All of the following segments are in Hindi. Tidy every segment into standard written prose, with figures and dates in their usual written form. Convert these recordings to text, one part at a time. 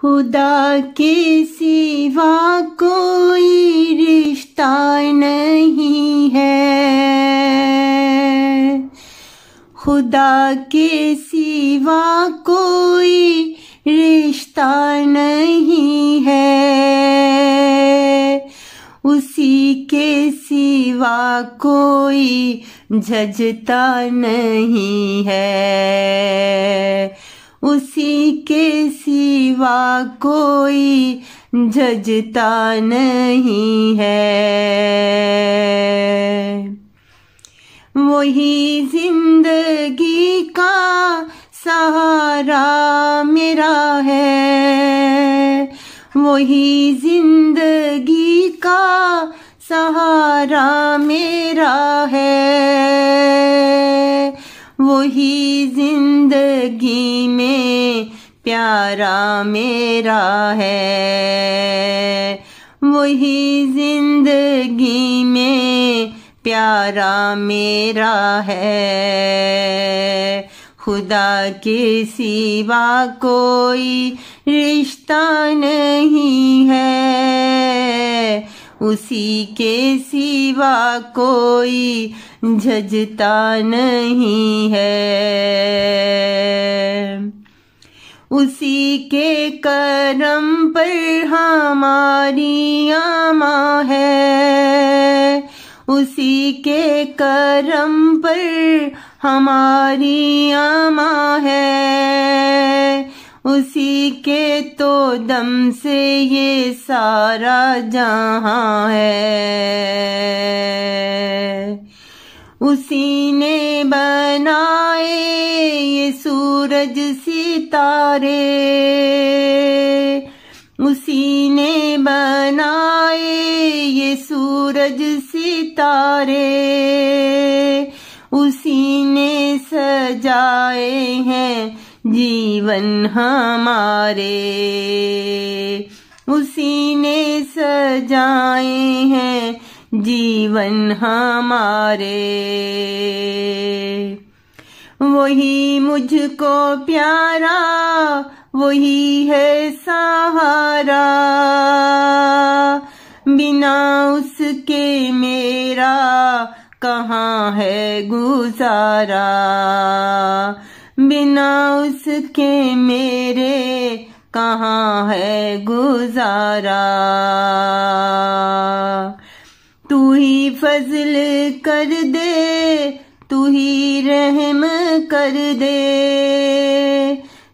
खुदा के सिवा कोई रिश्ता नहीं है, खुदा के सिवा कोई रिश्ता नहीं है, उसी के सिवा कोई झझता नहीं है, उसी के सिवा कोई झझता नहीं है। वही जिंदगी का सहारा मेरा है, वही जिंदगी का सहारा मेरा है, वही जिंदगी में प्यारा मेरा है, वही जिंदगी में प्यारा मेरा है। खुदा के सिवा कोई रिश्ता नहीं है, उसी के सिवा कोई झझता नहीं है, उसी के करम पर हमारी आमा है, उसी के करम पर हमारी आमा है, उसी के तो दम से ये सारा जहां है, उसी ने बनाए ये सूरज सितारे, उसी ने बनाए ये सूरज सितारे, उसी ने सजाए हैं जीवन हमारे, उसी ने सजाए हैं जीवन हमारे। वही मुझको प्यारा, वही है सहारा, बिना उसके मेरा कहाँ है गुजारा, बिना उसके मेरे कहाँ है गुजारा। तू ही फजल कर दे, तू ही रहम कर दे,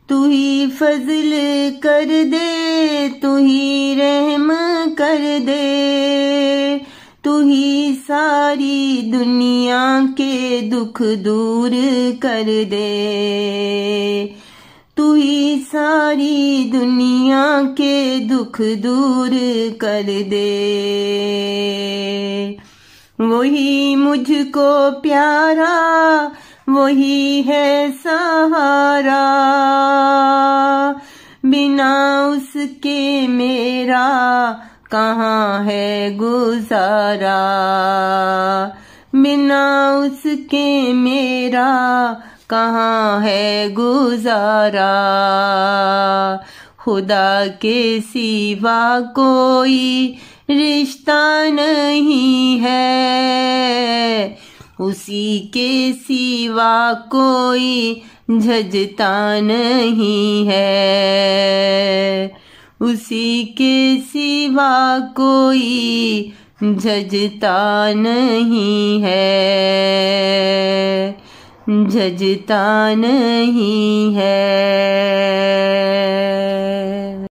तू ही फजल कर दे, तू ही रहम कर दे, तू ही सारी दुनिया के दुख दूर कर दे, तू ही सारी दुनिया के दुख दूर कर दे। वही मुझको प्यारा, वही है सहारा, बिना उसके मेरा कहाँ है गुजारा, बिना उसके मेरा कहाँ है गुजारा। खुदा के सिवा कोई रिश्ता नहीं है, उसी के सिवा कोई झझता नहीं है, उसी के सिवा कोई झझता नहीं है, झझता नहीं है।